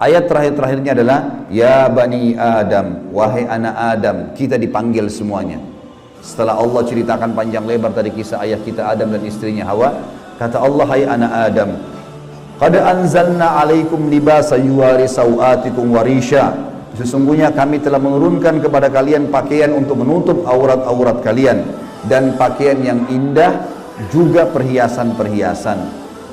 Ayat terakhir-terakhirnya adalah ya bani Adam, wahai anak Adam, kita dipanggil semuanya. Setelah Allah ceritakan panjang lebar tadi kisah ayah kita Adam dan istrinya Hawa, kata Allah, hai anak Adam, qad anzalna alaikum libasa yuwari sawatikum warisha. Sesungguhnya kami telah menurunkan kepada kalian pakaian untuk menutup aurat-aurat kalian dan pakaian yang indah juga perhiasan-perhiasan.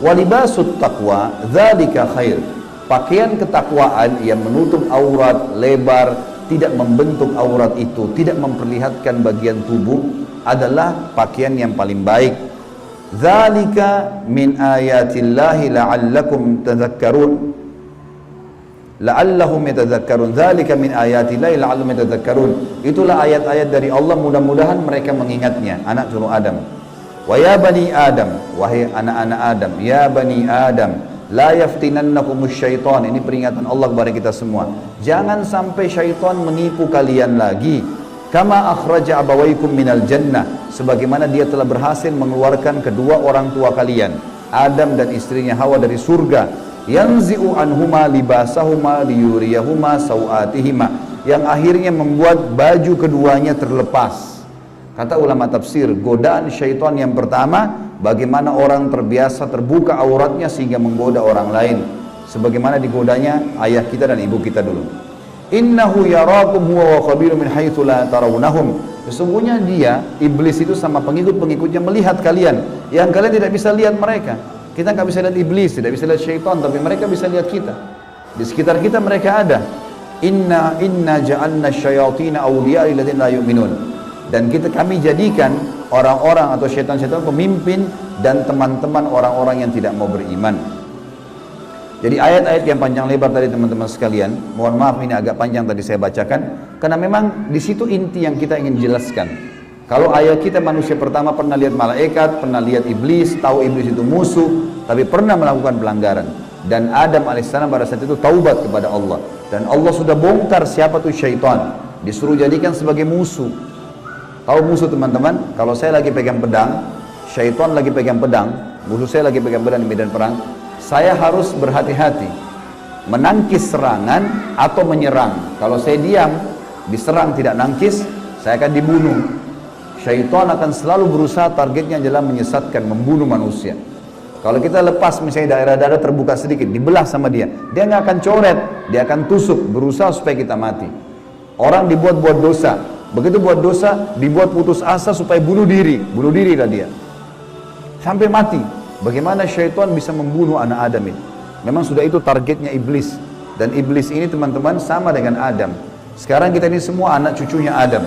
Walibasut taqwa dzalika khair. Pakaian ketakwaan yang menutup aurat lebar, tidak membentuk aurat itu, tidak memperlihatkan bagian tubuh, adalah pakaian yang paling baik. Dzalika min ayatillahi la'allakum tadhakkarun. La'allahum yatadhakkarun. Dzalika min ayatillahi la'allahum yatadhakkarun. Itulah ayat-ayat dari Allah, mudah-mudahan mereka mengingatnya, anak cucu Adam. Wa ya bani Adam, wahai anak-anak Adam, ya bani Adam, la yaftinannakumus syaitan. Ini peringatan Allah kepada kita semua. Jangan sampai syaitan menipu kalian lagi. Kama akhraja abawaikum minal jannah. Sebagaimana dia telah berhasil mengeluarkan kedua orang tua kalian, Adam dan istrinya Hawa, dari surga. Yanzi'u anhuma libasahuma liyuriyahuma sawatihima. Yang akhirnya membuat baju keduanya terlepas. Kata ulama tafsir, godaan syaitan yang pertama, bagaimana orang terbiasa terbuka auratnya sehingga menggoda orang lain, sebagaimana digodanya ayah kita dan ibu kita dulu. Innahu yarakum huwa wa qabilu min haitsu la tarawnahum. Sesungguhnya dia, iblis itu sama pengikut-pengikutnya melihat kalian yang kalian tidak bisa lihat mereka. Kita nggak bisa lihat iblis, tidak bisa lihat syaitan, tapi mereka bisa lihat kita. Di sekitar kita mereka ada. Inna ja'alna syayatina awliya lil ladzina la yu'minun. Dan kami jadikan orang-orang atau syaitan-syaitan pemimpin dan teman-teman orang-orang yang tidak mau beriman. Jadi ayat-ayat yang panjang lebar tadi teman-teman sekalian, mohon maaf ini agak panjang tadi saya bacakan, karena memang di situ inti yang kita ingin jelaskan. Kalau ayat kita manusia pertama pernah lihat malaikat, pernah lihat iblis, tahu iblis itu musuh, tapi pernah melakukan pelanggaran. Dan Adam alaihissalam pada saat itu taubat kepada Allah. Dan Allah sudah bongkar siapa tuh syaitan, disuruh jadikan sebagai musuh. Tahu musuh teman-teman? Kalau saya lagi pegang pedang, syaitan lagi pegang pedang, musuh saya lagi pegang pedang di medan perang, saya harus berhati-hati menangkis serangan atau menyerang. Kalau saya diam, diserang tidak nangkis, saya akan dibunuh. Syaitan akan selalu berusaha, targetnya adalah menyesatkan, membunuh manusia. Kalau kita lepas misalnya daerah-daerah terbuka sedikit, dibelah sama dia nggak akan coret, dia akan tusuk, berusaha supaya kita mati. Orang dibuat-buat dosa, begitu buat dosa, dibuat putus asa supaya bunuh dirilah dia sampai mati. Bagaimana syaitan bisa membunuh anak Adam ini? Memang sudah itu targetnya iblis. Dan iblis ini teman-teman sama dengan Adam. Sekarang kita ini semua anak cucunya Adam.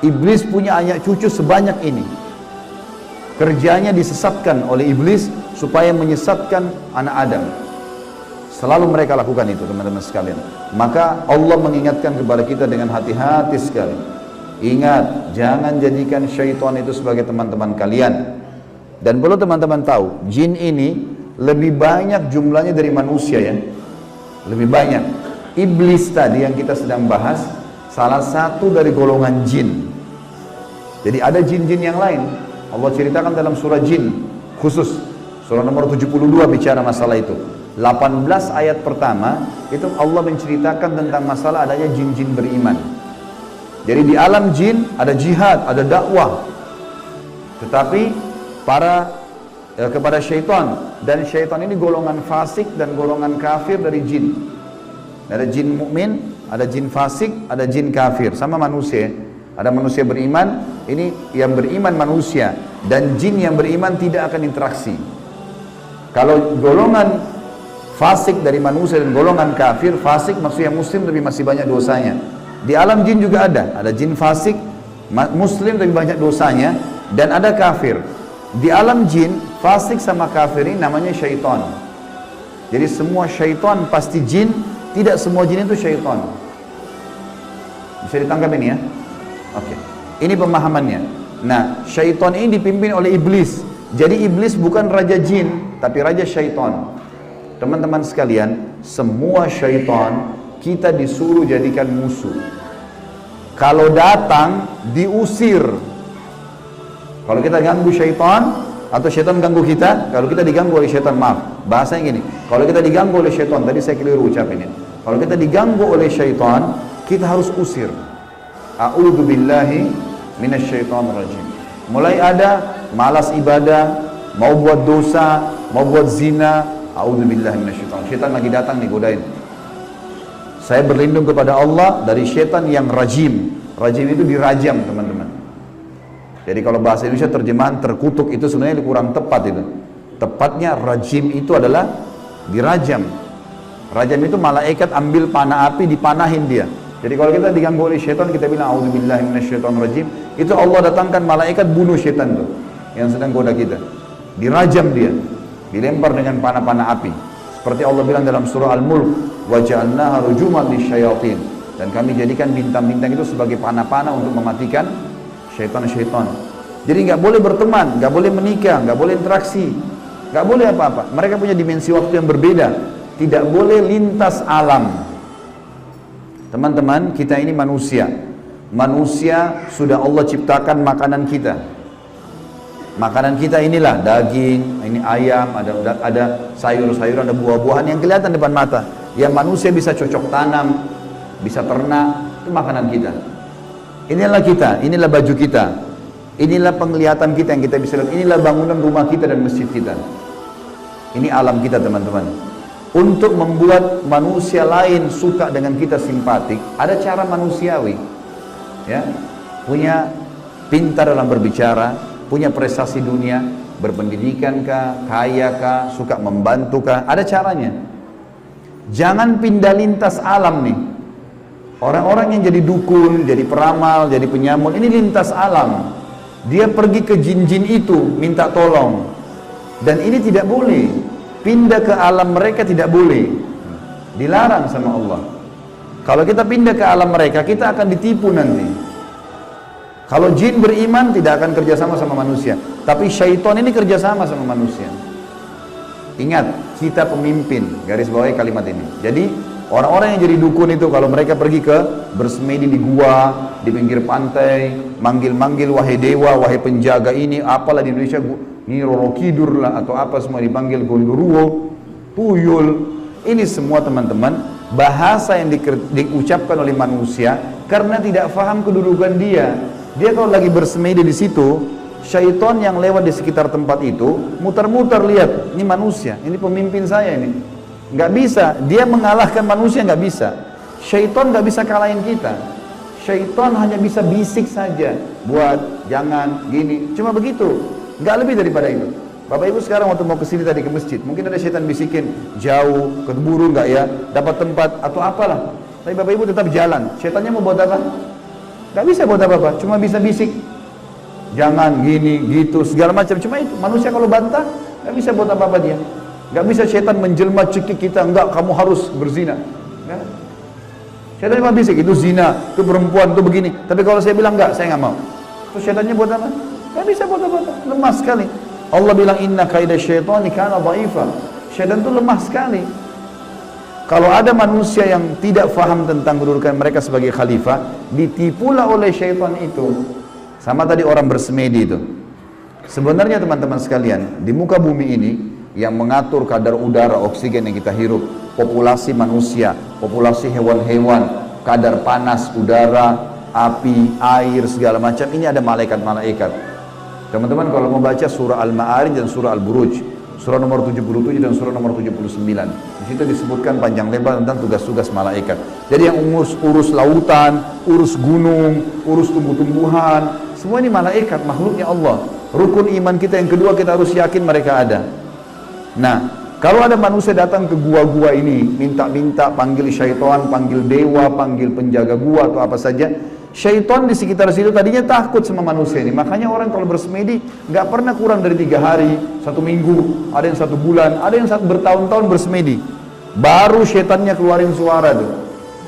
Iblis punya anak cucu sebanyak ini. Kerjanya disesatkan oleh iblis supaya menyesatkan anak Adam. Selalu mereka lakukan itu teman-teman sekalian. Maka Allah mengingatkan kepada kita dengan hati-hati sekali. Ingat, jangan jadikan syaitan itu sebagai teman-teman kalian. Dan perlu teman-teman tahu, jin ini lebih banyak jumlahnya dari manusia ya. Lebih banyak. Iblis tadi yang kita sedang bahas, salah satu dari golongan jin. Jadi ada jin-jin yang lain. Allah ceritakan dalam surah jin khusus. Surah nomor 72 bicara masalah itu. 18 ayat pertama, itu Allah menceritakan tentang masalah adanya jin-jin beriman. Jadi di alam jin ada jihad, ada dakwah. Tetapi kepada syaitan, dan syaitan ini golongan fasik dan golongan kafir dari jin. Ada jin mukmin, ada jin fasik, ada jin kafir, sama manusia. Ada manusia beriman, ini yang beriman manusia, dan jin yang beriman tidak akan interaksi. Kalau golongan fasik dari manusia dan golongan kafir, fasik maksudnya muslim tapi masih banyak dosanya. Di alam jin juga ada jin fasik, muslim tapi banyak dosanya, dan ada kafir. Di alam jin, fasik sama kafir ini namanya syaitan. Jadi semua syaitan pasti jin, tidak semua jin itu syaitan. Bisa ditangkap ini ya? Oke. Ini pemahamannya. Nah, syaitan ini dipimpin oleh iblis. Jadi iblis bukan raja jin, tapi raja syaitan. Teman-teman sekalian, semua syaitan kita disuruh jadikan musuh. Kalau datang, diusir. Kalau kita ganggu syaitan, atau syaitan ganggu kita, kalau kita diganggu oleh syaitan, maaf, bahasanya gini, kalau kita diganggu oleh syaitan, tadi saya keliru ucapinnya. Kalau kita diganggu oleh syaitan, kita harus usir. A'udzubillahi minasyaitonirrajim. Mulai ada malas ibadah, mau buat dosa, mau buat zina, a'udzubillahi minasyaiton. Syaitan lagi datang nih godain. Saya berlindung kepada Allah dari syaitan yang rajim. Rajim itu dirajam, teman-teman. Jadi kalau bahasa Indonesia terjemahan terkutuk itu sebenarnya kurang tepat itu. Tepatnya rajim itu adalah dirajam. Rajam itu malaikat ambil panah api dipanahin dia. Jadi kalau kita diganggu oleh syaitan, kita bilang a'udzubillahi minasyaitonirrajim. Itu Allah datangkan malaikat bunuh syaitan itu yang sedang goda kita. Dirajam dia, dilempar dengan panah-panah api. Seperti Allah bilang dalam surah Al-Mulk, wa ja'alnaha rujuman lisyayatin. Dan kami jadikan bintang-bintang itu sebagai panah-panah untuk mematikan syaitan-syaitan. Jadi nggak boleh berteman, nggak boleh menikah, nggak boleh interaksi, nggak boleh apa-apa. Mereka punya dimensi waktu yang berbeda. Tidak boleh lintas alam. Teman-teman, kita ini manusia. Manusia sudah Allah ciptakan makanan kita. Makanan kita inilah daging, ini ayam, ada sayur-sayuran, ada buah-buahan yang kelihatan depan mata. Yang manusia bisa cocok tanam, bisa ternak, itu makanan kita. Inilah kita, inilah baju kita, inilah penglihatan kita yang kita bisa lihat, inilah bangunan rumah kita dan masjid kita. Ini alam kita, teman-teman. Untuk membuat manusia lain suka dengan kita, simpatik, ada cara manusiawi, ya, punya pintar dalam berbicara, punya prestasi dunia, berpendidikan kah, kaya kah, suka membantu kah, ada caranya. Jangan pindah lintas alam nih. Orang-orang yang jadi dukun, jadi peramal, jadi penyamun, ini lintas alam. Dia pergi ke jin-jin itu minta tolong, dan ini tidak boleh. Pindah ke alam mereka tidak boleh, dilarang sama Allah. Kalau kita pindah ke alam mereka, kita akan ditipu nanti. Kalau jin beriman tidak akan kerjasama sama manusia, tapi syaitan ini kerjasama sama manusia. Ingat, kita pemimpin, garis bawahi kalimat ini. Jadi orang-orang yang jadi dukun itu kalau mereka pergi ke bersemedi di gua, di pinggir pantai, manggil-manggil wahai dewa, wahai penjaga ini, apalah di Indonesia, ini Roro Kidur lah atau apa semua dipanggil Gondoruo, Tuyul. Ini semua teman-teman bahasa yang diucapkan oleh manusia karena tidak paham kedudukan dia. Dia kalau lagi bersemedi di situ, syaitan yang lewat di sekitar tempat itu muter-muter lihat, ini manusia, ini pemimpin saya ini. Nggak bisa, dia mengalahkan manusia nggak bisa. Syaitan nggak bisa kalahin kita. Syaitan hanya bisa bisik saja, buat jangan gini, cuma begitu. Nggak lebih daripada itu. Bapak Ibu sekarang waktu mau kesini tadi ke masjid, mungkin ada syaitan bisikin, jauh, keburu nggak ya, dapat tempat atau apalah. Tapi Bapak Ibu tetap jalan. Syaitannya mau buat apa? Nggak bisa buat apa-apa, cuma bisa bisik. Jangan gini, gitu, segala macam. Cuma itu, manusia kalau bantah, nggak bisa buat apa-apa dia. Nggak bisa syaitan menjelma cekik kita, enggak, kamu harus berzina. Nggak. Syaitan cuma bisik, itu zina, itu perempuan, itu begini. Tapi kalau saya bilang enggak, saya nggak mau. Terus syaitannya buat apa? Nggak bisa buat apa-apa, lemah sekali. Allah bilang inna kaidah syaitani kana dha'ifa. Syaitan itu lemah sekali. Kalau ada manusia yang tidak faham tentang kedudukan mereka sebagai khalifah, ditipulah oleh syaitan itu. Sama tadi orang bersemedi itu. Sebenarnya teman-teman sekalian, di muka bumi ini yang mengatur kadar udara, oksigen yang kita hirup, populasi manusia, populasi hewan-hewan, kadar panas udara, api, air, segala macam, ini ada malaikat-malaikat. Teman-teman kalau mau baca surah Al-Ma'arij dan surah Al-Buruj, surah nomor 77 dan surah nomor 79, di situ disebutkan panjang lebar tentang tugas-tugas malaikat. Jadi yang urus lautan, urus gunung, urus tumbuh-tumbuhan, semua ini malaikat, makhluknya Allah. Rukun iman kita yang kedua, kita harus yakin mereka ada. Nah, kalau ada manusia datang ke gua-gua ini, minta-minta, panggil syaitan, panggil dewa, panggil penjaga gua atau apa saja, syaitan di sekitar situ tadinya takut sama manusia ini. Makanya orang kalau bersemedi nggak pernah kurang dari 3 hari, 1 minggu, ada yang 1 bulan, ada yang bertahun-tahun bersemedi. Baru syaitannya keluarin suara tuh.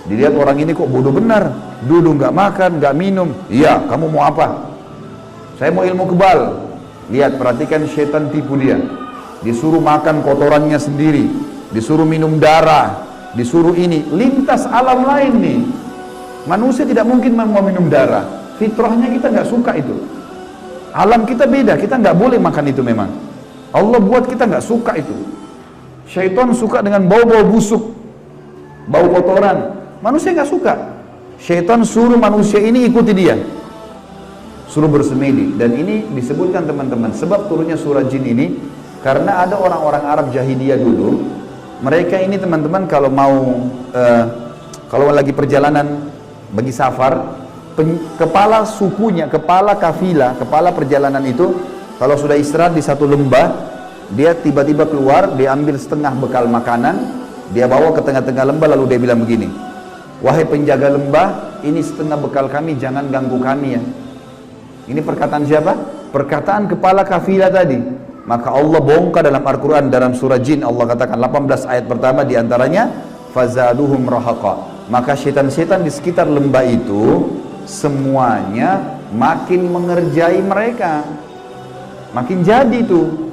Dilihat orang ini kok bodoh benar, duduk nggak makan, nggak minum. Iya, kamu mau apa? Saya mau ilmu kebal. Lihat, perhatikan syaitan tipu dia. Disuruh makan kotorannya sendiri, disuruh minum darah, disuruh ini, lintas alam lain nih. Manusia tidak mungkin mau minum darah, fitrahnya kita nggak suka itu. Alam kita beda, kita nggak boleh makan itu memang. Allah buat kita nggak suka itu. Syaitan suka dengan bau-bau busuk. bau kotoran. Manusia nggak suka. Syaitan suruh manusia ini ikuti dia, suruh bersemedi. Dan ini disebutkan teman-teman, sebab turunnya surah jin ini karena ada orang-orang Arab jahiliyah dulu. Mereka ini teman-teman kalau kalau lagi perjalanan bagi safar, kepala sukunya, kepala kafilah, kepala perjalanan itu kalau sudah istirahat di satu lembah, dia tiba-tiba keluar, dia ambil setengah bekal makanan, dia bawa ke tengah-tengah lembah, lalu dia bilang begini, wahai penjaga lembah, ini setengah bekal kami, jangan ganggu kami ya. Ini perkataan siapa? Perkataan kepala kafilah tadi. Maka Allah bongkar dalam Al-Quran, dalam surah Jin, Allah katakan 18 ayat pertama diantaranya, fazaduhum rahaqa. Maka syaitan-syaitan di sekitar lembah itu semuanya makin mengerjai mereka, makin jadi tuh.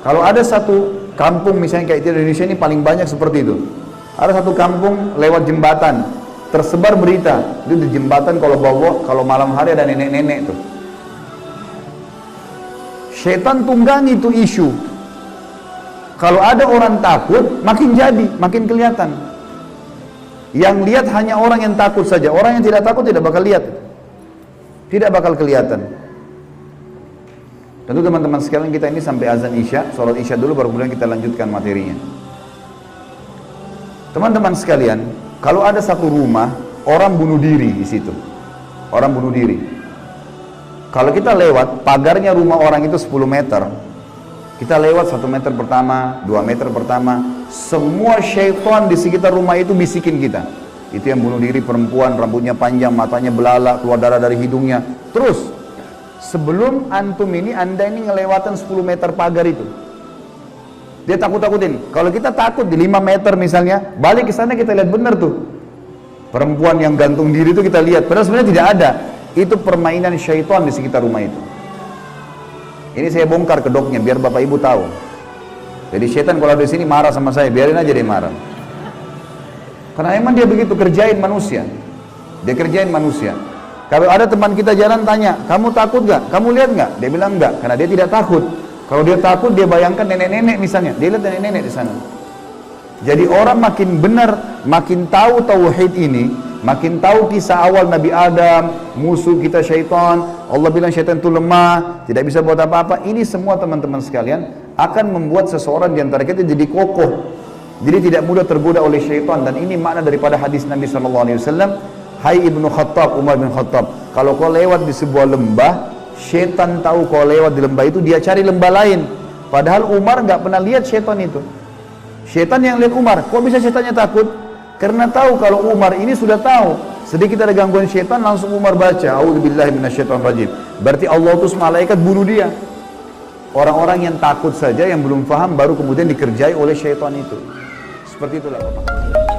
Kalau ada satu kampung misalnya kayak di Indonesia ini paling banyak seperti itu. Ada satu kampung lewat jembatan, tersebar berita, itu di jembatan kalau malam hari ada nenek-nenek tuh. Syaitan tunggangi itu isu. Kalau ada orang takut, makin jadi, makin kelihatan. Yang lihat hanya orang yang takut saja. Orang yang tidak takut tidak bakal lihat. Tidak bakal kelihatan. Tentu teman-teman sekalian, kita ini sampai azan Isya, sholat Isya dulu baru kemudian kita lanjutkan materinya. Teman-teman sekalian, kalau ada satu rumah, orang bunuh diri di situ. Orang bunuh diri. Kalau kita lewat, pagarnya rumah orang itu 10 meter. Kita lewat 1 meter pertama, 2 meter pertama, semua syaitan di sekitar rumah itu bisikin kita. Itu yang bunuh diri perempuan, rambutnya panjang, matanya belalak, keluar darah dari hidungnya. Terus, sebelum antum ini, anda ini ngelewatan 10 meter pagar itu. Dia takut-takutin. Kalau kita takut di 5 meter misalnya, balik ke sana kita lihat benar tuh. Perempuan yang gantung diri itu kita lihat, padahal sebenarnya tidak ada. Itu permainan syaitan di sekitar rumah itu. Ini saya bongkar kedoknya biar bapak ibu tahu. Jadi syaitan kalau di sini marah sama saya, biarin aja dia marah. Karena emang dia begitu kerjain manusia. Dia kerjain manusia. Kalau ada teman kita jalan tanya, kamu takut gak? Kamu lihat gak? Dia bilang enggak, karena dia tidak takut. Kalau dia takut, dia bayangkan nenek-nenek misalnya. Dia lihat nenek-nenek di sana. Jadi orang makin benar, makin tahu tauhid ini, makin tahu kisah awal Nabi Adam, musuh kita syaitan, Allah bilang syaitan itu lemah, tidak bisa buat apa-apa. Ini semua teman-teman sekalian akan membuat seseorang di antara kita jadi kokoh, jadi tidak mudah tergoda oleh syaitan. Dan ini makna daripada hadis Nabi SAW. Hai Ibnu Khattab, Umar bin Khattab, kalau kau lewat di sebuah lembah, syaitan tahu kau lewat di lembah itu, dia cari lembah lain. Padahal Umar nggak pernah lihat syaitan itu. Syaitan yang lihat Umar. Kok bisa syaitannya takut? Karena tahu kalau Umar ini sudah tahu sedikit ada gangguan syaitan, langsung Umar baca A'udzubillahi minasyaitonirrajim. Berarti Allah utus malaikat bunuh dia. Orang-orang yang takut saja, yang belum paham, baru kemudian dikerjai oleh syaitan itu. Seperti itulah Bapak.